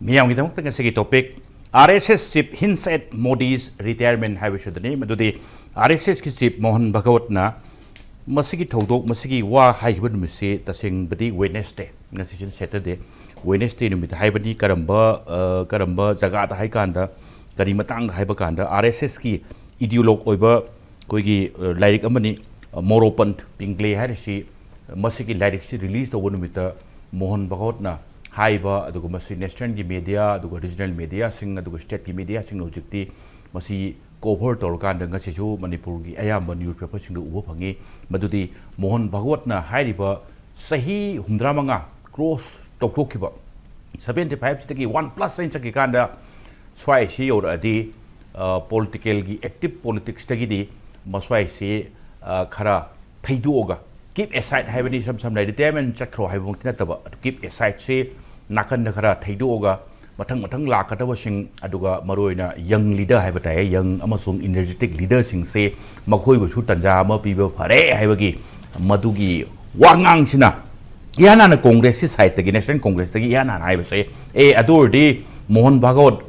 मियाम की तमुक तक topic RSS chief hints at Modi's retirement हाइबशुदनी मदुदी RSS की चीफ मोहन भगवतना मसिगी थौदोक मसिगी वा हाइबन मिसे तसिंग बदी वेडनेसडे नसिजन सैटरडे वेडनेसडे नुमित हाइबनी करंबा जगह दा हाइ कांदा करी मतंग हाइब कांदा RSS की इडियोलॉग ओइबा कोइगी लाइरिक अमनी मोरोपंथ पिंगले हाइरसी मसिगी लाइरिक से रिलीज तौबो नुमित मोहन भगवतना हाइबा अदुगो मसी नेशनल की मीडिया अदुगो रीजनल मीडिया सिंग अदुगो स्टेट की मीडिया सिंग होजिक्ति मसी कोभर तौरकान ngasisu मणिपुर की अयाम न्यूज पेपर सिंग उबो फंगी मदुदी मोहन भगवतना हाइरिबा सही हुमद्रामंगा क्रॉस तौथोखिबा 75 सितकी 1+ साइन चकी कांदा स्वाई सी योरअदि पॉलिटिकल की एक्टिव पॉलिटिक्स तगिदी मस्वाई से खरा थैदोगा कीप एसाइड हाइबनी सम रिटायरमेंट चक्रो हाइबमुक्ति नतबा कीप एसाइड से नाकन खरा थैदोगा मथंग लाकदबसिंग अदुगा मरोइना यंग लीडर हाइबताय यंग अमसुंग एनर्जेटिक लीडर सिंग से मखोइबसु तंजा अमा पीबो फरे हाइबगी मदुगी वांगांगसिना याना कांग्रेस की साइड तगी नेशनल कांग्रेस तगी याना हाइबसे ए अदोरदी मोहन भागवत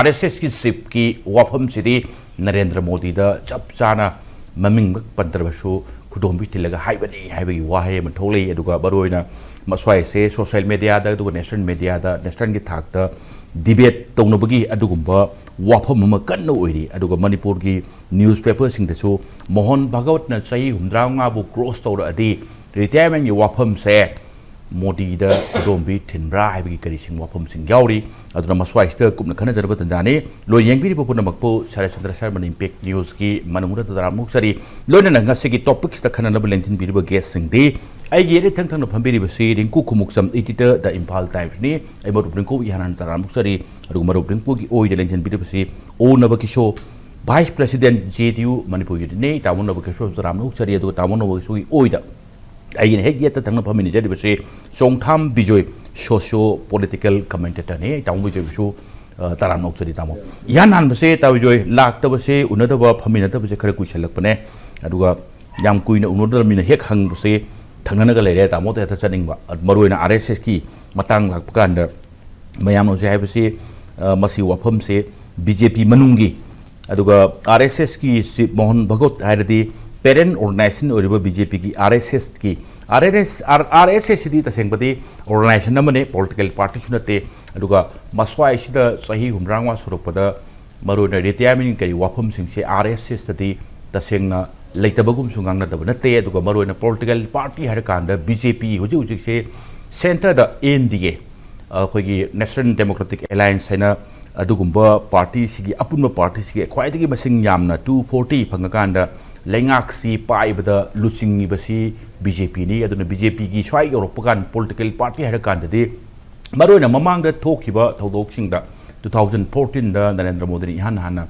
RSS की सिप की वाफम सिदी नरेंद्र मोदी दा चप चाना ममिंग पंद्रबसु खुदोंबी तिलगा हाइबनी हाइबगी वाहे मथोले अदुगा बरोइना मस्वाई से सोशल मीडिया दा अदुगा नेशनल मीडिया दा नेशनल की थाक दा डिबेट तौनबगी अदुगुंबा वाफम अमा कन्न ओइरी अदुगा मणिपुर की न्यूज पेपर सिंग दसु मोहन भागवतना सही हुमद्रांगा बु क्रॉस तौर अदि रिटायरमेंट की वाफम से मोदी दा खुदोंबी थिनब्रा हाइबगी करी सिंग वाफम सिंग याउरी अदुना मस्वाई से कुमना खना जरब तंजाने लो येंगबिरि पुना मकपो सारे चंद्र सर मन इंपैक्ट न्यूज की मनमुरा तदरा मुक्सरी लोना नंगसे की टॉपिक्स त खना लब लेंजिन बिरिबो गेस्ट सिंग दे आई गेरे थंग थंग फंबिरिबो सी Rinku Khumukcham editor the Imphal Times नि आई मरु रिंकु यानान तदरा मुक्सरी अदु मरु रिंकु की ओइ द लेंजिन बिरिबो सी ओ नब किशो वाइस प्रेसिडेंट JDU मणिपुर ने तामुन नब किशो तदरा मुक्सरी अदु तामुन नब किशो ओइ द आई हेग येत थंग फमिनि जरिबो सी सोंगथाम बिजोय सोशो पॉलिटिकल कमेंटेटर ने तामुन बिजोय बिशो तराम नौचरी तामो यानान बसे ताविजोय लाक्तबसे उनदब फमिनतबसे खर कुइसलकपने अदुगा याम कुइना उनदरमिना हेक हंगबसे थंगनगा लेरे तामो ते चनिंगबा मरोइना RSS की मतंग लाकपकांदा मयामनो से हाइबसे मसी वाफम से BJP मनुंगी अदुगा RSS की मोहन भगवत हाइरदी पेरेंट ऑर्गेनाइजेशन और BJP की RSS की RSS सिदी तसेंगबदी ऑर्गेनाइजेशन नमने पॉलिटिकल पार्टी सुनते अदुगा मस्वाई सिदा सही हुमरांगवा सुरपदा मरोना रिटायरमेंट करी वाफम सिंग से RSS तदी तसेंगना लेतबगुम सुंगांगना दब नते अदुगा मरोना पॉलिटिकल पार्टी हर कांदा BJP हुजि हुजि से सेंटर द NDA अखोगी नेशनल डेमोक्रेटिक अलायंस हैना अदुगुंबा पार्टी सिगी अपुनबा पार्टी सिगी ख्वाइदगी मसिंग यामना 240 फंगकांदा लेंगाक सी पाइबदा लुचिंगी बसी BJP नि अदुना BJP की स्वाई यूरोपकान पॉलिटिकल पार्टी हर कांददे मरोना ममांग द थोखिबा थौदोकसिंगदा 2014 दा नरेंद्र मोदी हान हाना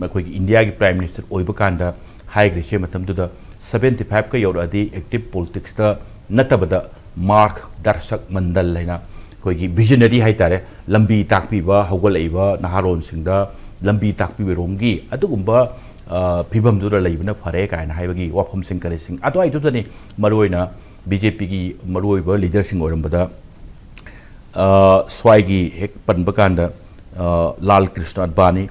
अखोगी इंडिया की प्राइम मिनिस्टर ओइबकांदा हाइग्रेसे मतमदुदा 75 का यौरअदि एक्टिव पॉलिटिक्स दा नतबदा मार्क दर्शक मंडल लेना कोई विजनरी हाइतारे लंबी ताकपीबा हौगलैबा नहारोन सिंगदा लंबी ताकपीबे रोंगी अदुगुंबा फिबम दुरा लैबना फरे कायना हाइबगी वाफम सिंग करे सिंग अतो आइदुदनी मरोइना BJP की मरोइबा लीडर सिंग ओरंबदा स्वाइगी हेक पनबकांदा लाल कृष्ण अडवाणी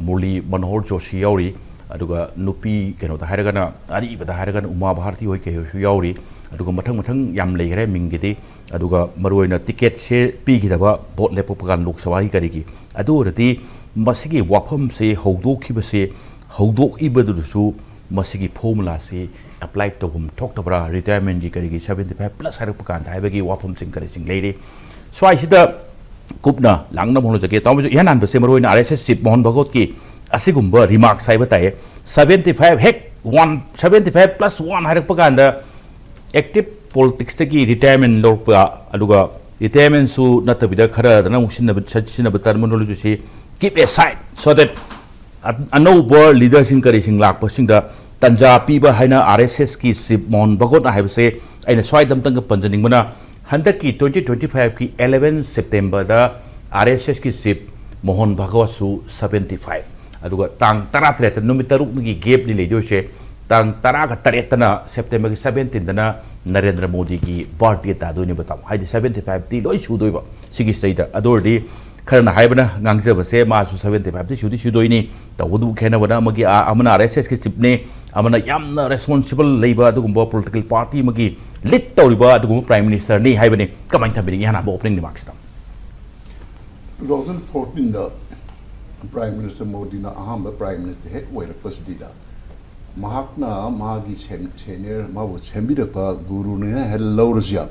मुरली मनोहर जोशी याउरी अदुगा नुपी केनो दा हाइरगना अरिबदा हाइरगना उमा भारती होय केसु याउरी अदुगा मथंग मथंग याम लेगरे मिंगिदि अदुगा मरोइना टिकेट से पीगिदबा भोट लेपपकान लोकसभा ही करिगी अदुरति मसिगी वाफम से हौदोखिबसे हौदोइबदुसु मसिगी फॉर्मूला से अप्लाई तोगुम थोक्तबरा रिटायरमेंट की करिगी 75+ हाइरपकान हाइबगी वाफम सिंग करे सिंग लेरे स्वाइसिदा कुपना लांगना मोनो जके तामजु यानान बसे मरोइना RSS चिफ मोहन भगवत की असिगुंबा रिमार्क्स हाइबताय 75 हेक 75+1 हाइरपकांदा एक्टिव पॉलिटिक्स की रिटायरमेंट लोरपा अदुगा रिटायरमेंट सु नतबिदा खरा दना मुसिनब टर्मिनोलॉजी से कीप एसाइड सो दैट अनोबा लीडरसिंग करिसिंग लाकपसिंग दा तंजा पीबा हाइना RSS की सिप मोहन भगवत हाइबसे आइना स्वाइदम तंग पंजनिंगबना हंदक की 2025 की 11 सितंबर दा RSS की सिप मोहन भगवत सु 75 अदुगा तांग 13 नुमित तरुक की गैप नि लेजोसे तांग 13 सेप्टेम्बर की 17 नरेंद्र मोदी की बर्थडे तादोनी बताओ हाइदि 75 ती लोई सुदोइबा सिगी स्टेट अदोरदी खरना हाइबना ngangjabase ma su 75 ti sudi sudoi ni tawdu khena wada magi amana RSS ki chip ne amana yamna responsible leiba adugumba political party magi lead tawriba adugumba prime minister ni haibani kamai thabiri yana bo opening remarks ta 2014 da Prime Minister Modi na ahamba Prime Minister he wera pasidida mahakna magi senior mabu chembirapa guru ne hello rusya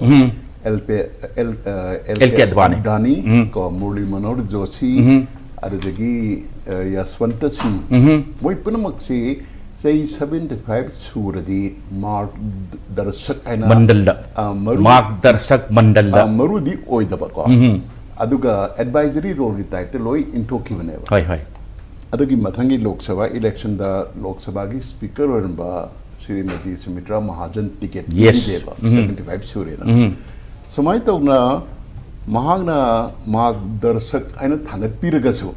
LK Advani ko Murli Manor Joshi adagi Yaswanta Singh moi punamak se say 75 suradi Mark Darsak aina Mandalda Mark Darsak Mandalda marudi oidaba ko aduga advisory role ki type te loi intoki baneba hai hai adugi mathangi Lok Sabha election da Lok Sabha ki speaker orba Srimati Sumitra Mahajan ticket deba 75 surena samai tawna mahagna mag darsak aina thangat piragasu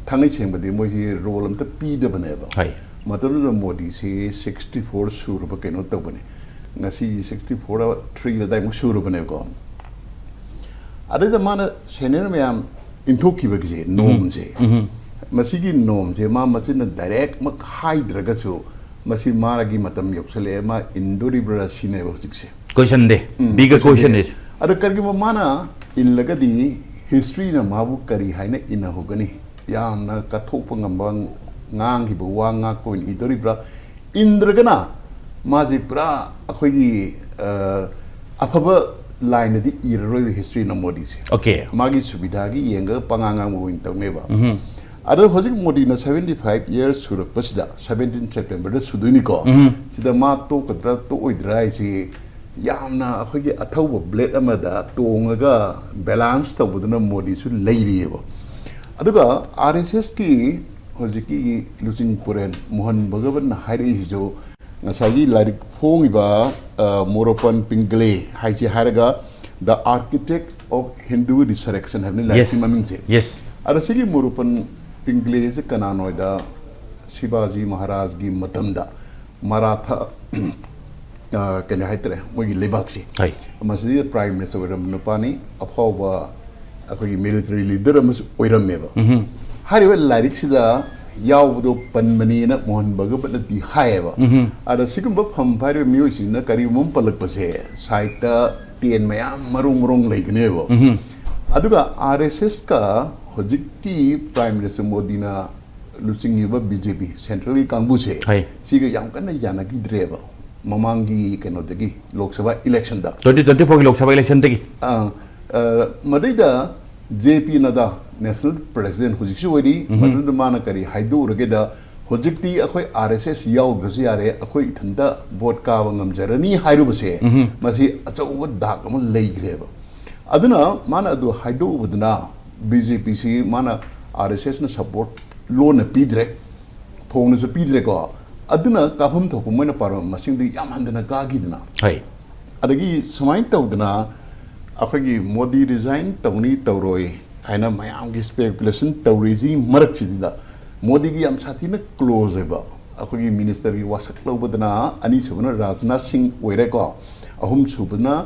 thangai sengbadi moi role amta pi de baneba hai matanu da Modi se 64 surba keno tawbane ngasi 64 3 da dai mu suru baneba ko adada mana senior mayam intoki bagje nom je masigi nom je ma machin direct mak haidragasu masi maragi matam yoksale ma indori bra sine bojikse question de bigger question is ada kargi mana illagadi history na mabu kari haina ina hogani yamna kathok ngambang ngang hibu wanga ko indori bra indragana maji pra akhoi afaba line di irroi history na Modi se okay magi subidha gi yenga panganga mo in tawmeba ada hojik Modi na 75 years sura pasida 17 September da suduni ko sida ma to kadra to oidra isi yamna akhoi athauba blade amada tongaga balance tawbuduna Modi su leiriyeba aduga RSS ki hojiki losing puren Mohan Bhagavan na hairi jo ngasagi larik fongiba Moropan Pingle haiji haraga the architect of Hindu resurrection havni larik mamingse yes ada sigi Moropan Pingle se kananoida Shivaji Maharaj gi matamda Maratha kene haitre mogi lebaksi hai masidi prime minister ram nupani aphawa akoi military leader amas oirameba hariwa larik sida yaawdo panmani na Mohan Bhagavan di haeba ada sigumba phampare music na kari mum palakpase saita tien mayam marung leignebo aduga RSS ka hojikti prime minister Modi na lusing yuba BJP centrally kangbu se siga yam kana yanagi dreba mamangi kenodagi Lok Sabha election da 2024 Lok Sabha election tegi madida JP nada national president hojiksu wadi madu mana kari haidu urgeda hojikti akhoi RSS yaw grasi are akhoi thanda vote ka wangam jarani hairu base masi achau dak am leigreba aduna mana adu haidu budna BJP si mana RSS na support loan pidre phone su pidre ko aduna kapham thoku moina param masing di yam handana ka gidna hai adagi samai tawdna akhoi Modi resign tawni tawroi haina mayam gi speculation tawriji marak chidida Modi gi am sathi na close ba akhoi minister gi wasak lobadna ani subna Rajnath Singh oire ko ahum subna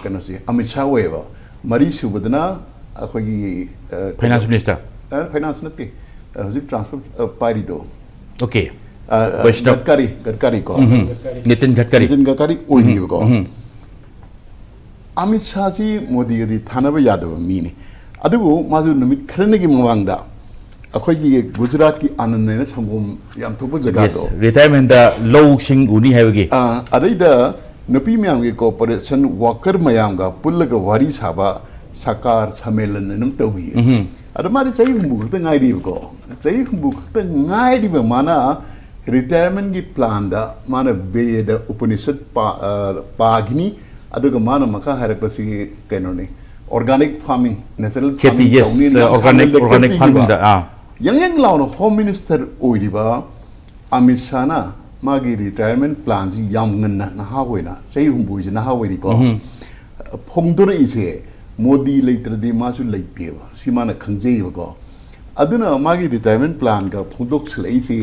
kana si Amit Shah oiba mari subna akhoi finance minister finance natti hojik transport parido okay Gadkari ko Nitin Gadkari oini ko Amit Shah ji Modi gi thanaba yadaba mini adugo maju numit khranegi mawangda akhoi gi Gujarat ki Anand na sangom yam thopa jaga do retirement da low sing uni haibagi adaida nupi myam gi corporation worker mayam ga pullaga wari saba sakar samelan num tawbi adamari chai humbu khta ngai ri ko chai humbu khta ngai ri mana retirement gi plan da mana be da upanishad pagini aduga mana makha harapasi kainone organic farming natural farming yes organic farming da yang launa home minister oiriba Amit Shah na magi retirement plan ji yam nganna na ha hoina sei humbu ji na ha hoiri ko phongdur ise Modi leitradi masu leiteba simana khangjei ko aduna magi retirement plan ka phongdok chlei se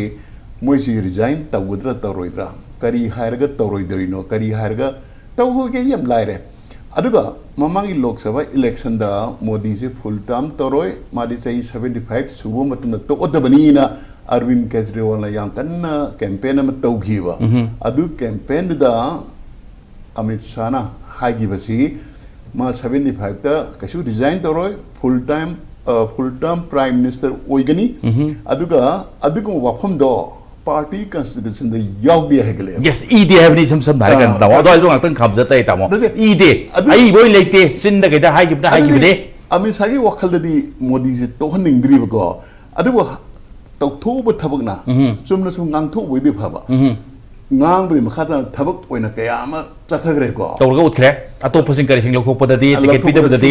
moi si resign tawudra taroidra kari hairga taroidrino kari hairga tawho ge yam laire aduga mamangi Lok Sabha election da Modi se full term toroi madi chai 75 subo matna to odabani na Arvind Kejriwal na yang kanna campaign am tawgiba adu campaign da Amit Shah na haigi basi ma 75 ta kashu resign toroi full term prime minister oigani aduga wafam do party constitution da yaug dia hegale yes ide have ni sam bhai kan dawa doi dong tang kham jatai tamo ide ai boy leite sin da ga hai gibda hai gibde Amit Shah gi wakhal di Modi je to haningdri ba aduga tau ba thabak na chumna sum ngang thu boi di phaba ngang bri makha ta thabak oina kaya ama chathagre ko to ga utkre atop sing kari sing lokho padadi ticket pida padadi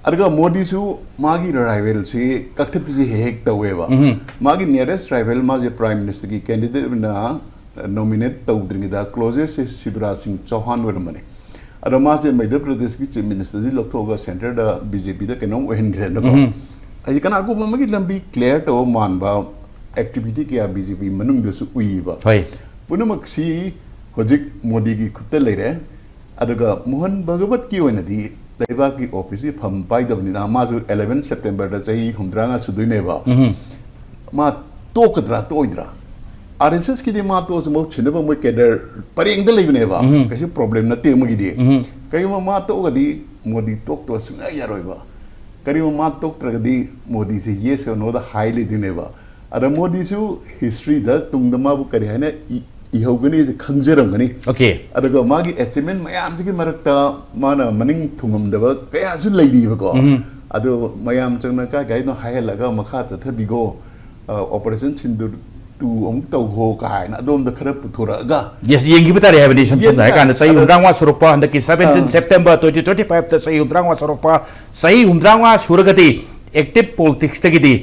aduga Modi su magi rival si kakthap si hek taweba magi nearest rival ma je prime minister ki candidate na nominate tawdringi da closest is Shivraj Singh Chauhan vermane ado ma je Madhya Pradesh ki chief minister di lokho ga center da BJP da kenom ohen gre no ai kana ko magi lambi clear to manba activity ke BJP manung da su uiba hoi punamak si hojik Modi ki khutta leire aduga Mohan Bhagavat ki oina di Daiba ki office pham pai dabni na ma ju 11 September da chai humdrang sudui ne ba ma to kadra to idra RSS ki di ma to mo chine ba mo keder pareng da leibne ba kasi problem na te magi di kai ma to ga di Modi tok to su na yaroi ba kari ma tok tra ga di Modi se yes or no da highly dine ba ada Modi su history da tung da ma bu kari hana ihogani je khangjeram gani okay adaga magi estimate mayam ji marakta mana maning thungam daba kaya su leidi ba ko ado mayam changna ka gai no hayalaga makha chathabigo operation sindur tu ong tau ho kai na dom da khara puthura ga yes yengi bitare have ni sam dai kan sai umrangwa surukpa andaki 17 September 2025 ta sai umrangwa surukpa sai umrangwa suragati active politics tagidi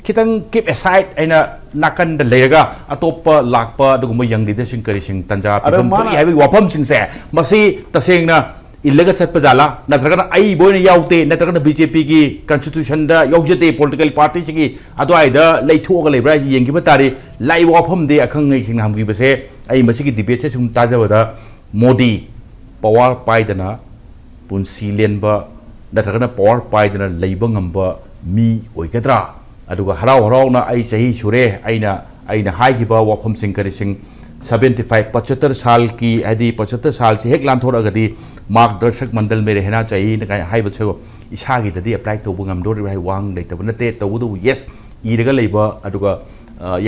kitang keep aside aina nakan da lega atopa lakpa duguma young leader sing kari sing tanja pitham to hai wapam sing se masi taseng na illaga chat pajala natraga ai boy ne yaute natraga BJP ki constitution da yaujate political party sigi adwai da leitho ga lebra yengi batari lai wapam de akhang ngai sing nam gi base ai masi ki debate sum taja da Modi power paidana punsi lenba natraga power paidana leiba ngamba mi oigadra aduga harau na ai sahi sure aina hai ki ba wafam sing kari sing 75 75 साल की आदि 75 साल से हेक लांथोर अगदी मार्गदर्शक मंडल में रहना चाहिए न काय हाई बछो इसा की ददी अप्लाई तो बुंगम दो रे वांग लेतब नते तबुदु यस इरगा लेबा अदुगा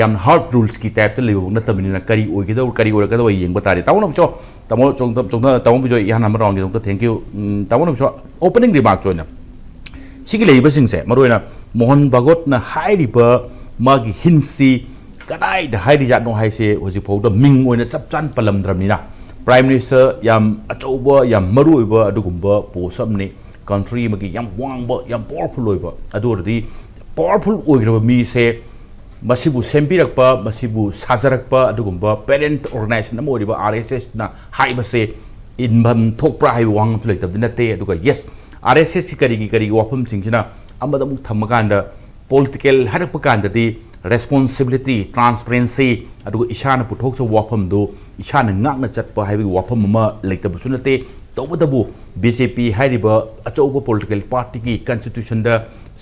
याम हार्ड रूल्स की टाइप ते लेबो नतबनिना करी ओइगदो करी ओरगदो येंग बतारे तावनो बछो तमो चोंग तमो बछो याना मरong दी थैंक यू तावनो बछो ओपनिंग रिमार्क जोइना सिगी लेबा सिंगसे मरोइना मोहन भगत न हाइरिबा मागी हिंसी कदाई द हाइरि जानो हाइसे होजि फौद मिंग ओइना चपचान पलमद्रमिना प्राइम मिनिस्टर याम अचौबा याम मरुइबा अदुगुम्बा पोसमने कंट्री मगी याम वांगबा याम पावरफुल ओइबा अदुरदि पावरफुल ओइग्रबा मी से मसिबु सेम्पिरकपा मसिबु साजरकपा अदुगुम्बा पेरेंट ऑर्गेनाइजेशन नम ओइबा RSS ना हाइबसे इनभम थोकप्रा हाइ वांग तुलैतब दिनते अदुगा यस RSS की करी वाफम सिंगना अमदम थमकांदा political हरप कांददी responsibility transparency aduga ishana puthok so wafam do ishana ngakna chatpa haibi wafam ma leitabu sunate tawdabu BJP hairiba achouba political party ki constitution da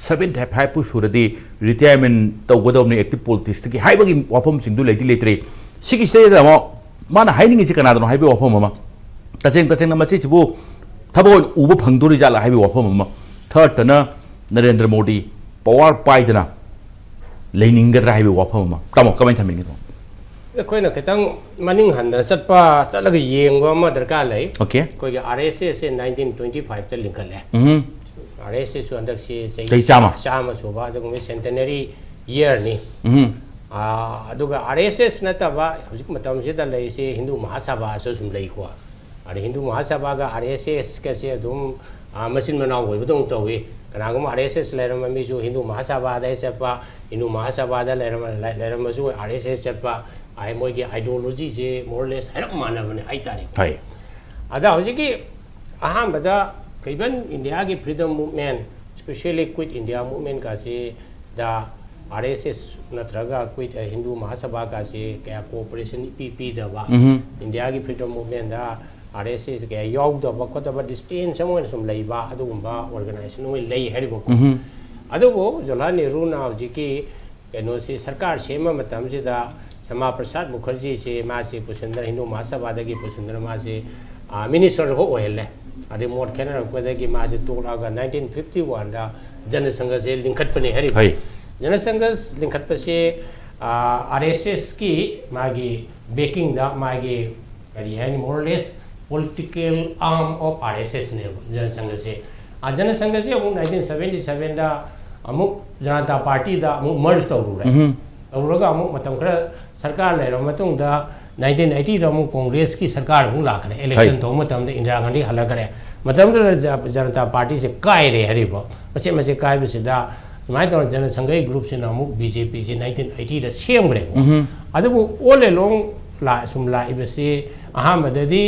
75 pu suradi retirement tawgadawni active politics ki haibagi wafam singdu leiti leitre sigi state da mana haining si kana do haibi wafam ma taseng na masi chibu thabo uba phangduri jala haibi wafam ma third tana Narendra Modi power paidana लेनिंगद्रा है वाफम मा तमो comment थमिंग तो अखोइना खतंग मनिंग हंदर चटपा चलग येंगवा मा दरकार लै okay कोई RSS से 1925 त लिंकले RSS सु अंदक से सही चामा सोबा दगुमे सेंटेनरी ईयर नि अदुगा RSS नतबा हुजिक मतम से द लै से हिंदू महासभा सो सुम लै को अरे हिंदू महासभा का RSS के से दुम मसिन मनाव होय बदों तवे कनागुम RSS लेरम मिजु हिंदू महासभा दै चपा हिंदू महासभा द लेरम मजु RSS चपा आई मोय के आइडियोलॉजी जे मोरलेस हरक मानबने आई तारिख हाय अदा हुजिकी अहाम बदा कइबन इंडिया की freedom movement specially quit India movement का से the RSS नत्रगा quit Hindu Mahasabha का से क्या कोऑपरेशन पी दबा इंडिया की फ्रीडम मूवमेंट दा RSS के याउदब खोतब डिस्टेंस अमोन सुम लेबा अदुगुम्बा ऑर्गेनाइजेशन वे ले हेरिबो अदुबो जवाहरलाल नेहरू ना हजिकी कनो से सरकार सेम मतम सिदा श्यामा प्रसाद मुखर्जी से मासे पुसंदर हिंदू महासभा दगी पुसंदर मासे मिनिस्टर हो ओहेले अदे मोट खेनर पदगी मासे तोलागा 1951 दा जनसंघ से लिंखतपने हेरिबो जनसंघ लिंखतपसे RSS की मागी बेकिंग दा मागी करी है मोरलेस political arm of RSS ने जनसंघ से जनसंघ से 1977 दा अमुक जनता पार्टी दा अमुक मर्ज तौरुरे तौरगा अमुक मतम खरा सरकार ले मतुंग दा 1980 दा अमुक कांग्रेस की सरकार अमुक लाखरे इलेक्शन तो मतम दा इंदिरा गांधी हलकरे मतम दा जनता पार्टी से काय रे हरिबो मसे मसे काय बिसदा समाय तो जनसंघ ग्रुप से अमुक बीजेपी से 1980 दा सेमग्रे अदबु ओले लोंग ला सुम ला इबसे अहमददी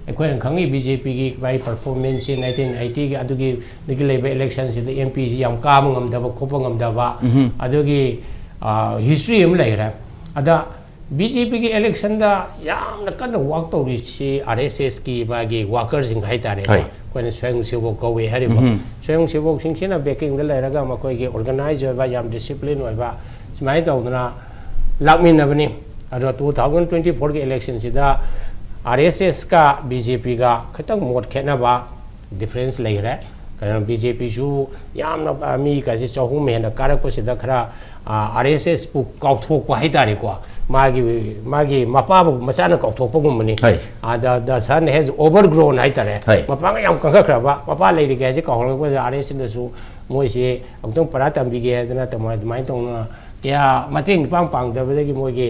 अखोन खंगी बीजेपी की बाई परफॉर्मेंस से 1980 के अदुगी दिगी लेबे इलेक्शन से एमपी जी हम काम ngam खोप ngam अदुगी हिस्ट्री हम लेरा अदा बीजेपी की इलेक्शन दा याम कन वर्क तौरी से RSS की बागी वर्कर्स सिंग हाई तारे कोन स्वयं सेवक कवे हरिबो स्वयं सेवक सिंग सेना बेकिंग दा लेरागा मकोई के ऑर्गेनाइज होबा याम डिसिप्लिन होबा समाय तौदना लाकमिनबनी अदो 2024 के इलेक्शन सिदा RSS का बीजेपी का खतंग मोट खेनबा डिफरेंस ले रहा है कारण बीजेपी जो यामना मी का से चौहु में कारक सिदा खरा RSS पु काउथोक पाई तारे को मागी मपा मचान काउथोक गुमनी the sun has overgrown high तारे मपा याम कंखखराबा मपा लेरि के से काउलक को RSS दसु मोय से अमतंग परा तंबी के दना तमाय तोंना क्या मतेंग पांग पांग दबदगी मोय के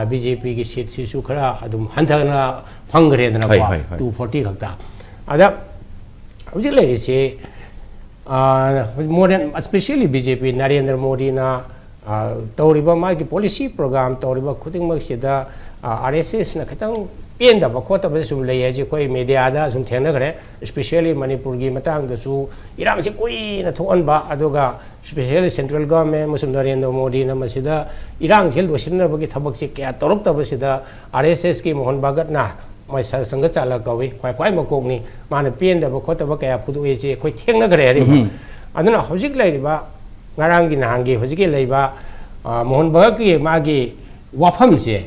बीजेपी की सीट से खरा अदुम हंथना फंगरेदना को 240 खक्ता अदा हजि लेरिसे more than specially BJP Narendra Modi ना तौरिबा मागी पॉलिसी प्रोग्राम तौरिबा खुदिंग मक्सिदा RSS ना खतंग पेंदबा खोतबा सुम लेय जे कोई मीडिया दा सुम थेनगरे स्पेशली मणिपुर की मतंग दसु इरांग से कोई न थोनबा अदुगा स्पेशली सेंट्रल गवर्नमेंट मुसुम नरेंद्र मोदी ना मसिदा इरांग सेल वसिनबगी थबक से क्या तौरक्तबसिदा RSS की मोहन भगत ना मै संघ चालक कवि ख्वाई ख्वाई मकोगनी माने पेंदबा खोतबा क्या फुदुए से कोई थेंगनगरे Hari अदुना हजिक लेरिबा ngaranggi nahangi hojiki leiba mohon bhagat ki magi wafam se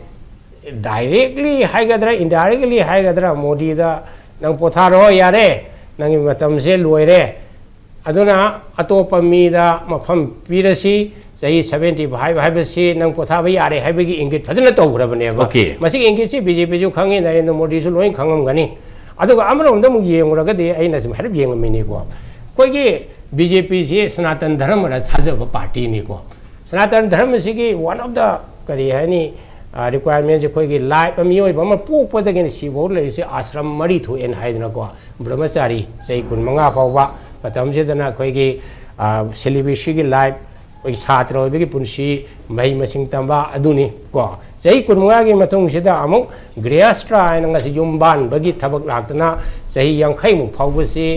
directly haigadra indirectly haigadra modi da nang potharo yare nang matam se loire aduna atopa mi da mafam pirasi sahi 75 haibasi nang pothaba yare haibagi ingit phajana tawgrabane ba masi ingit se BJP ju khangi narendra modi su loin khangam gani aduga amrom da mu yengraga de aina sim harib yengamini ko koigi BJP से सनातन धर्म थाजब party ने को सनातन धर्म से one of the करी है नी requirement से कोई लाइफ मियोब पोपदगे सिबो लेसे आश्रम मरी थोएन हाइदना को ब्रह्मचारी सही कुन मंगा फावबा मतम से दना कोई सेलिब्रेसी की लाइफ कोई छात्र होबगी पुंसी मई मसिंग तंबा अदुनी को सही कुन मंगा की मतुंग से दा अमुक ग्रेस्ट्रा आइना से युमबान बगी थबक लाक्तना सही यांखै मु फावबसे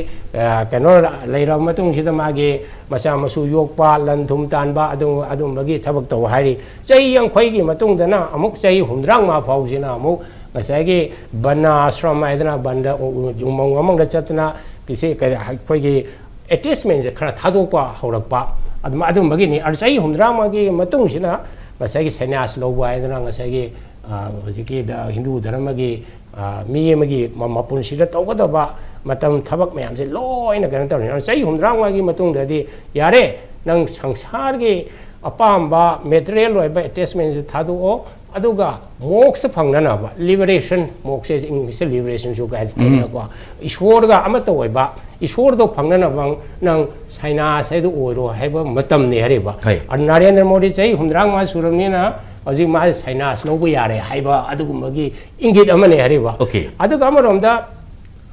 कनो लेरा मतुंग से मागे मसा मसु योगपा लन थुम तानबा अदुम बगी थबक तो हारी सही यांखै की मतुंग दना अमुक सही हुमद्रांग मा फावसिना अमुक मसागे बन्ना आश्रम आइदना बंद जुमंग अमंग चतना किसे कोई एटेचमेंट से खरा थादोपा हौरकपा अदुम बगी नि सही हुमद्रांग मागे मतुंग सिना मसागे सन्यास लौबा आइदना मसागे हजिकी हिंदू धर्म की मी अमगी मपुनसिदा तौगदबा मतम थबक मैम से लोइना कन तौनी सही हुमद्रांग मागी मतुंगददी यारे नंग संसार की अपाम्बा मेटेरियल ओइबा अटैचमेंट से थादो अदुगा मोक्ष फंगनबा लिबरेशन मोक्ष इंग्लिश लिबरेशन जो गाइड को ईश्वरगा अमत ओइबा ईश्वर दो फंगनबा नंग साइनास हैदो ओइरो हैबा मतम ने हरेबा नरेंद्र मोदी सही हुमद्रांग मा सुरमनिना हजी मा साइनास लौबो यारे हैबा अदुगुमगी इंगित अमने हरेबा अदुगा अमरोमदा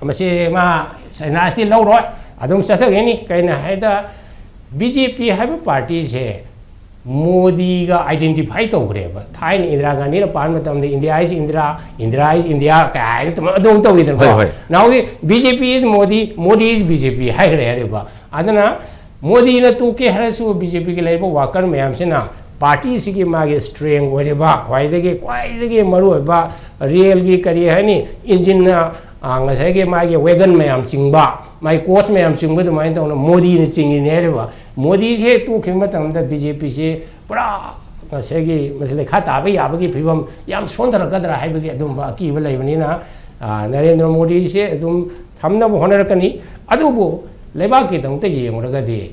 मसे मा साइनास ती लौरो अदुम चथगेनी कैना हैदा बीजेपी हैबा पार्टी से मोदी का आइडेंटिफाई तौग्रेबा थाइन इंदिरा गांधी ना पान मतम दे इंडिया इज इंडिया काय तम अदुम तौगिदन now BJP is Modi is BJP हाय हरेबा अदना मोदी ना तुके हरसु बीजेपी के लेबो वाकर मैम से ना पार्टी से मागे स्ट्रेंग होरेबा ख्वाइदगे मरु होबा रियल की करी है नी engine ngase ge mai ge wagon mayam chingba mai coach mayam chingba du mai tong modi ni chingi ne re ba modi se tu khima tam da bjp se pura ngase ge masle khata ba ya ba gi phibam yam sondra kadra hai ba gi adum ba ki ba lai bani na narendra modi se adum thamna bo honar kani adu bo leba ki tong te yeng ra ga di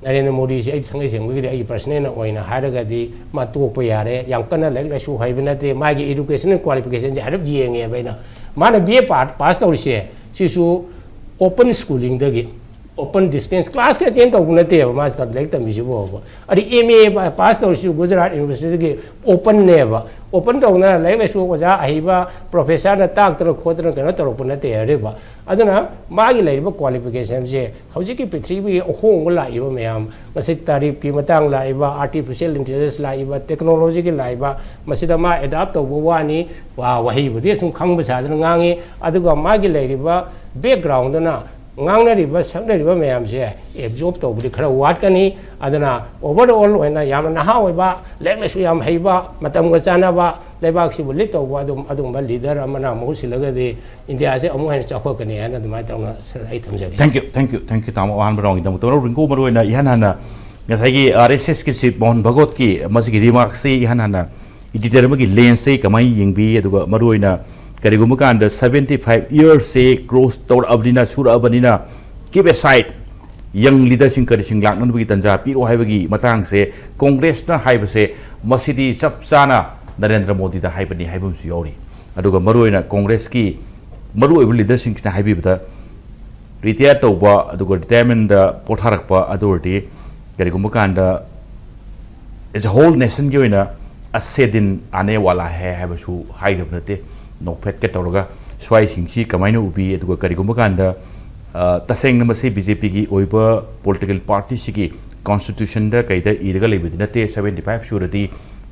narendra modi se ai thangai seng gi ai personal na oina ha ra ga di ma tu pa ya re yang kana lek la su hai bana te mai gi education qualification je harap yeng ye ba na mana BA pass tau se sisu open schooling dagi open distance class ke chen tau na te ma sta lek ta mi si bo ari MA pass tau su Gujarat University ge open ne ba open tau na lek la su ko ja ai ba professor na tak tro kho tro kana tro pun na te re ba aduna ma gi lai ba qualification se hauji ki prithvi ohong la i ba mayam masik tarif ki matang la i ba artificial intelligence la i ba technology ki la i ba masida ma adapt tau bo wa ni wa wahi bu de sum khang ba sa da ngangi aduga ma gi lai ba background na ngang na ri ba sak na ri ba mayam se absorb tau bu khara wat kani aduna overall oina yam na ha oi ba lek la su yam hai ba matam ga chana ba lebak si bu lit tau ba adum ba leader amana mo silaga de India se amu hen chakho kani ana dum ta na ai thamjari thank you tamo wan brong dam to ringo maro na ihan hana ngasai gi RSS ki sip Mohan Bhagot ki masigi remark se ihan hana editor ma gi lens se kamai yingbi aduga maro na karigum kan da 75 years se cross tor abdina sur abanina keep aside young leader sing kari sing lak nan bi tanja pi o haibagi matang se congress na haiba se masidi chap chana Narendra Modi da haibani haibum su yori aduga maro na congress ki maro leader sing na haibi bata retire to ba aduga retirement da potharak pa adorti karigum kan da as a whole nation gi na asedin ane wala hai haibasu haidab nate no pet ke tawraga swai singsi kamaina ubi aduga karigum kan da taseng namase BJP gi oiba political party sigi constitution da kaida iraga lebidi nate 75 surati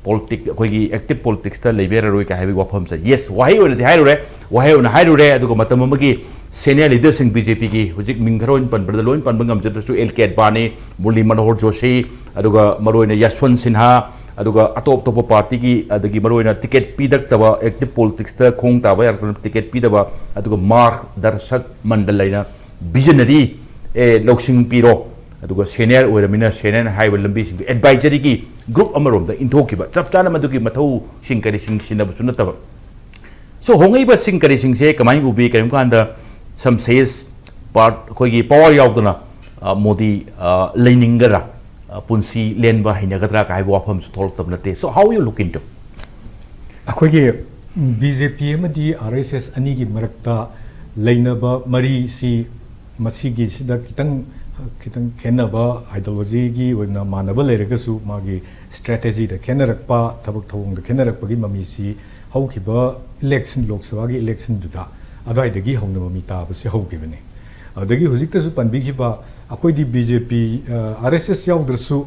politic koigi active politics ta lebera roi ka habi wafam sa yes wahi ona di hairure wahi ona hairure aduga matam amagi senior leaders sing BJP gi hujik mingharon pan brada loin pan bangam jatu LK Advani Murli Manohar Joshi aduga maroina Yashwant Sinha aduga atop top party ki adagi maroina ticket pidak taba active politics ta khong taba yar ticket pidaba aduga mark darsak mandalaina visionary loksing piro aduga senior oiramina senior highway lambi sing advisory ki group amarom da inthoki ba chap chana madugi mathau sing kari sing sinabu sunataba so hongai ba sing kari sing se kamai ubi kaim kanda some says part koigi power yauduna Modi leiningara punsi lenba hinagadra kai wafam su tholk tabnate so how you look into akoigi BJP amadi RSS ani gi marakta leinaba mari si masigi sida kitang khenaba ideology gi oina manaba leragasu magi strategy da khenarakpa thabak thawung da khenarakpa gi mami si haukiba election lok sabha gi election duda adai dagi hongna mami ta ba se haukibane adagi hujikta su panbi khiba akoi di BJP RSS yaudrsu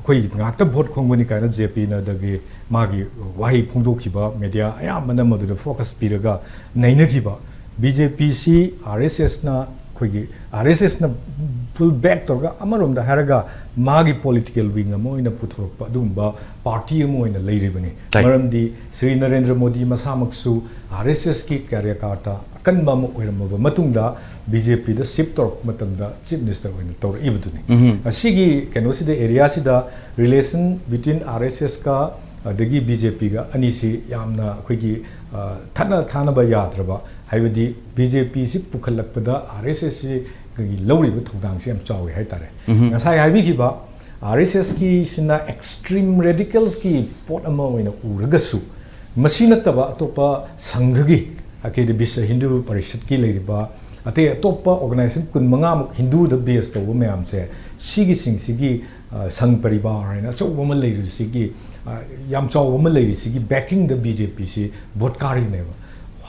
koi ngakta vote khongmani kaina JP na dagi magi wahi phungdokhiba media ayamana madu focus piraga naina khiba BJP si RSS na koigi RSS na full back torga amarom da haraga magi political wing amoina puthorpa dumba party amoina leiribani maramdi Sri Narendra Modi masamaksu RSS ki karyakata kanba mo oiramaba matungda BJP da ship tork matamda chief minister oina tor ibduni asigi kenosida area sida relation between RSS ka dagi BJP ga anisi yamna koigi thana ba yadraba haibadi BJP si pukhalakpada RSS si lawriba thongdang si am chawi haitare ngasai haibi khiba RSS ki sina extreme radicals ki pot ama oina uragasu masina taba atopa sanghagi akedi bisha Hindu Parishad ki leiriba ate atopa organization kun manga muk Hindu da base to mayam se sigi sing sigi sang paribar na so woman leiri sigi yam chaw woman leiri sigi backing the BJP si vote kari neba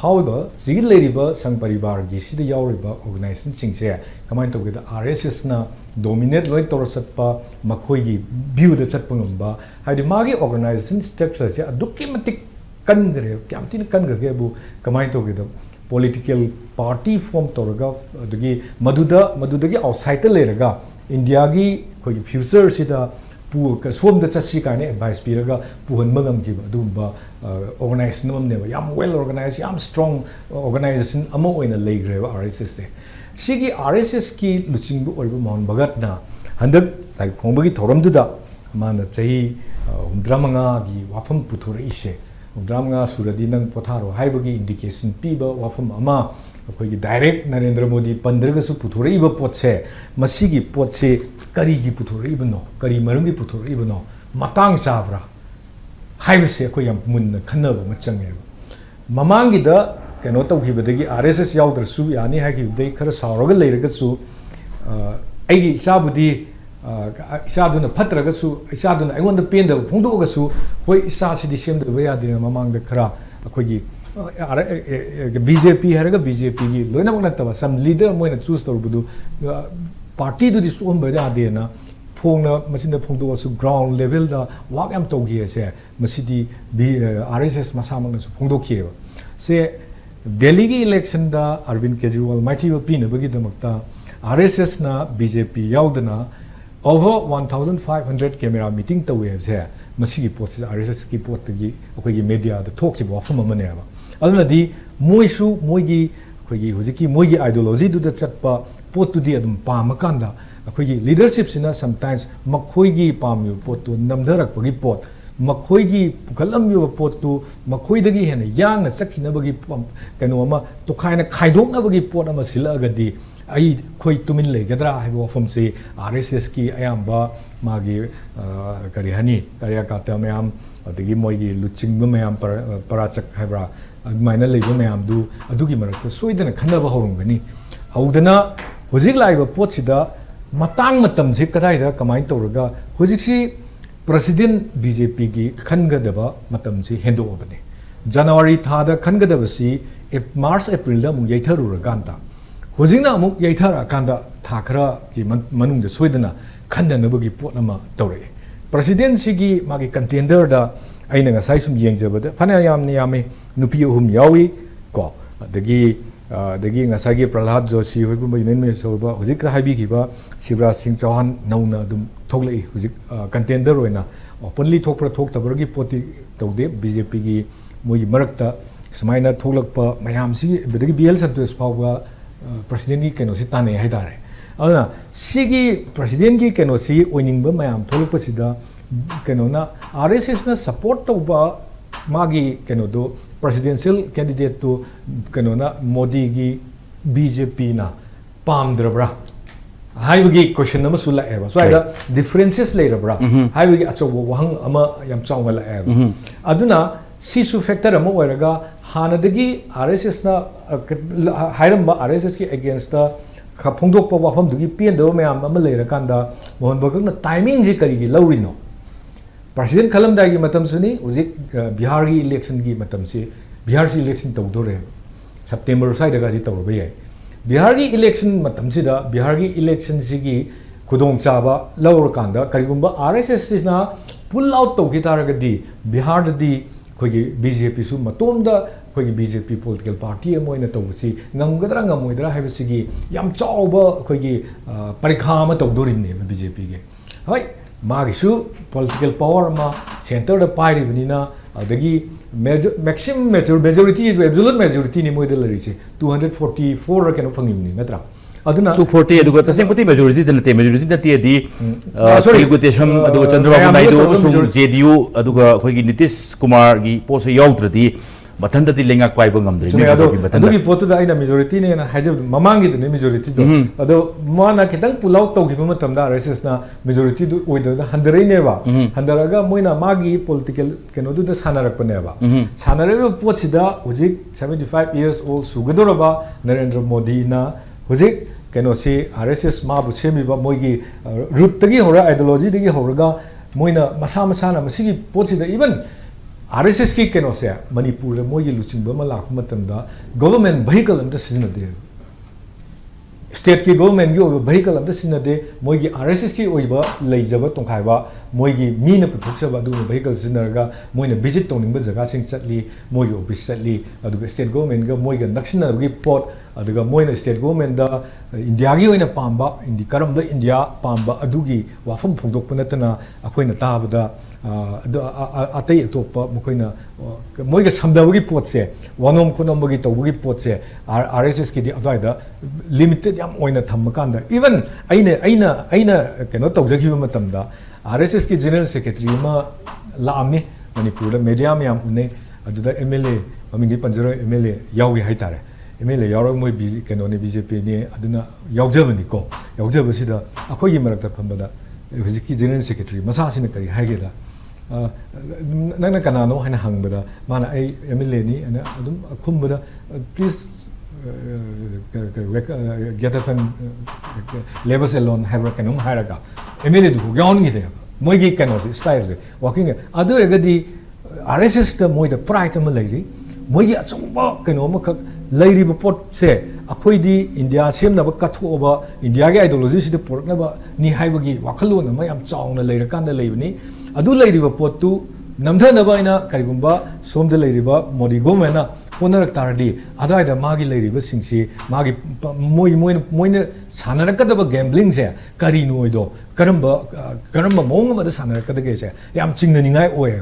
however sigi leiriba sang paribar gi sida yauriba organization sing se kamain to geda RSS na dominate loi tor satpa makhoi gi view da chatpa ngamba haidi magi organization structure se documentic kan gre kyamtin kan gre bu kamain to geda political party form torga dagi maduda gi outside leraga India gi koi future sida सोमदा चसी काने advice पीरगा पुहनबा ngam अदुबा organisation अमनेबा याम well organise याम strong organisation अमा ओइना लेग्रेबा RSS से सिगी RSS की लुचिंगबु ओइबा Mohan भगतना हंदक like फोंबगी थोरमदुदा माना चाही हुंद्रामंगा की वाफम पुथुर इसे हुंद्रामंगा सुरदी नंग पोथारो हाइबगी indication पीबा वाफम अमा अखोगी डायरेक्ट नरेंद्र मोदी पंद्रगसु पुथुरइबा पोतसे मसीगी पोतसे करीगी पुथुरइबनो करी मरुंगी पुथुरइबनो मतांग चाब्रा हाइबसे अखो याम मुन्न खन्नब मचंगे ममांगीदा कनो तौखिबदगी आरएसएस याउद्रसु यानी हाइखिबदई खरा सावरगा लेरगसु अैगी इसाबुदी इसादुना फत्रगसु इसादुना अैगोंदा पेंदब फोंदोगसु होय इसासिदी सेमदबा यादेना ममांगदा खरा अखोगी बीजेपी है बीजेपी की लोनमक नतबा सम लीडर मोइना चूज तौबदु पार्टी दुदी सोमबा यादेना फोंगना मसिंदा फोंदोसु ग्राउंड लेवल दा वाक याम तौगियसे मसिदी आरएसएस मसामकनसु फोंदोखिएबा से दिल्ली की इलेक्शन दा अरविंद केजरीवाल माइथीबा पीनबगीदमक्ता आरएसएस ना बीजेपी याउदना over 1500 camera meeting तौवे है मसीगी पोस्ट आरएसएस की पोटगी अखोगी मीडिया दा थोखिबा वफम अमनेबा अदुनदी मोइसु मोइगी अखोगी हुजिकी मोइगी आइडियोलॉजी दुदा चटपा पोटुदी अदुम पामकांदा अखोगी लीडरशिप सिना समटाइम्स मखोइगी पामयु पोटु नमधरकपगी पोट मखोइगी पुखलमयु पोटु मखोइदगी हेन यांगना चखिनबगी कनो अमा तोखाइना खाइदोकनबगी पोट अमा सिलगदी आई खोई तुमिन लेगद्रा है वफम से आरएसएस की अयाम्बा मागी करी हनी कार्यकर्ता मैम अदगी मोइगी लुचिंग मैम पराचक हैब्रा अदमाइना लेबो मैम दु अदुगी मरक्ता सोइदना खन्नबा हौरंगनी हौदना हुजिक लाइबा पोटसिदा मतांग मतम से कदाइदा कमाइन तौरगा हुजिकसी प्रेसिडेंट बीजेपी की खनगदबा मतम से हेंदोबने जनवरी थादा खनगदबसी मार्च अप्रैल दा मु यैथरुरगांता हुजिंगना अमुक यैथराकांदा था खरा की मनुंग सोइदना खन्ननबगी पोट अमा तौरे प्रेसिडेंट सिगी मागी कंटेंडर दा अइना ngasai sum yengjabada phana yamni yame nupi ahum yawi ko dagi ngasai gi Prahlad Joshi hoigumba union me soba hujik ka haibi giba Shivraj Singh Chauhan nauna dum thoglei hujik contender oina openly thokpra thoktabargi poti tawde BJP gi mogi marakta sumaina thoglakpa mayam si bedagi BL Santosh phawga president की कनो सी ताने है तारे अदना सिगी president की कनो सी ओइनिंगबा मयाम थोलपसिदा कनो ना आरएसएस ना सपोर्ट तौबा मागी कनो दो presidential candidate तो कनो ना मोदी की बीजेपी ना पामद्रबरा हाइबगी क्वेश्चन नम सुला एबा सो आइदा डिफरेंसेस लेरबरा हाइबगी अचो वहंग अमा याम चावला एबा अदुना सीसु फैक्टर अमा ओइरगा हानदगी आरएसएस ना हाइरम आरएसएस की अगेंस्ट द फोंदोक वाफम दुगी पेंदो मैम अमा लेरकांदा मोहन भगतना टाइमिंग जी करिगी लौरिनो प्रेसिडेंट खलमदागी मतम सुनी उजिक बिहार की इलेक्शन की मतम से बिहार से इलेक्शन तौदोरे सितंबर साइडगा दी तौरबे याय बिहार की इलेक्शन मतम सिदा बिहार की इलेक्शन सिगी खुदोंग चाबा लौरकांदा करिगुंबा आरएसएस सिना पुल आउट तौगी तारगदी बिहार दी खोगी बीजेपी सु मतोमदा खोगी बीजेपी पॉलिटिकल पार्टी अमोइना तौबसी ngамगदरा ngамोइदरा हाइबसिगी याम चावबा खोगी परीक्षा अमा तौदोरिने बीजेपी गे हाय मागिसु पॉलिटिकल पावर अमा सेंटर द पाइरिबनिना अदगी मैक्सिमम मेजॉरिटी एब्सोल्यूट मेजॉरिटी नि मोइदल लरिसे 244 र केनो फंगिमनि नत्रा अदुना 240 अदुगा तसेंपति मेजॉरिटी दनते मेजॉरिटी दती दी तेलुगुदेशम अदुगा चंद्रबाबु नायडू अमसुंग जेडीयू अदुगा खोगी नीतीश कुमार की पोसे याउद्रदी मथंदती लेंगा क्वाइबो ngamdri सुमे अदुगी पोतुदा आइना मेजॉरिटी ने हाइजब ममांगी दने मेजॉरिटी दो अदो माना कितंग पुल आउट तौगिबो मतमदा आरएसएस ना मेजॉरिटी दु ओइददा हंदरैनेबा हंदरगा मोइना मागी पॉलिटिकल केनो दुदा सानारकपनेबा सानारेबो पोचिदा हुजिक 75 इयर्स ओल्ड सुगदोरबा नरेंद्र मोदी ना हुजिक केनो से आरएसएस माबु सेमिबा मोइगी रूट तगी होरा आइडियोलॉजी तगी होरगा मोइना मसा मसाना मसिगी पोचिदा इवन आरएसएस की केनो से मणिपुर मोइगी लुचिंबा मा लाख मतमदा गवर्नमेंट व्हीकल अमता सिजनदे स्टेट की गवर्नमेंट की व्हीकल अमता सिजनदे मोइगी आरएसएस की ओइबा लेजबा तोंखाइबा मोइगी मीना पुथोक्सबा दु व्हीकल सिजनरगा मोइना विजिट तोनिंबा जगह सिंग चटली मोइगी ऑफिस चटली अदुगा स्टेट गवर्नमेंट गा मोइगा नक्सिनबगी पोट अदुगा मोइन स्टेट गवर्नमेंट दा इंडिया की ओइना पांबा इंडी करम दा इंडिया पांबा अदुगी वाफम फोंदोक नतना अखोइना ताबदा अतई अतोप मखोइना मोइगा समदबगी पोटसे वनोम खुनोमबगी तौबगी पोटसे आरएसएस की अदवाइदा लिमिटेड याम ओइना थम्मकांदा इवन अइना केनो तौजखिबा मतमदा आरएसएस की जनरल सेक्रेटरी मा लामी मणिपुर मीडिया में याम उन्ने अदुदा एमएलए ममिंगी पंजरो एमएलए याउगी हाइतारे एमएलए यारो मोइ केनो ने बीजेपी ने अदुना याउजबनी को याउजबसिदा अखोगी मरकता फंबदा हुजिकी जनरल सेक्रेटरी मसासिना करी हाइगेदा नंगना कनानो हाइना हंगबदा माना आई एमएलए नि अना अदुम खुमबदा please get up and leave us alone have a canon hierarchy MLA दु गौन गी देगा मोइगी कैनो से स्टाइल से वॉकिंग अदु एगदी आरएसएस द मोइ द प्राइट अम लैरी मोइगी अचुबा कैनो म खक लैरी ब पोट से अखोइदी इंडिया सेम नब कथोबा इंडिया के आइडियोलॉजी से पोरकनब नि हाइबगी वाखलोन म याम चाउना लैर कांदा लैबनी अदु लैरी ब पोट तु नमधनब आइना करिगुंबा सोम द लैरी ब मोदी गवर्नमेंट होनरक तारदी अदाइदा मागी लैरिबा सिंगसी मागी मोइने सानरकदब गैम्बलिंग से करिनो इदो करम्बा मोंग मद सानरकदगे से याम चिंगनिंगाय ओए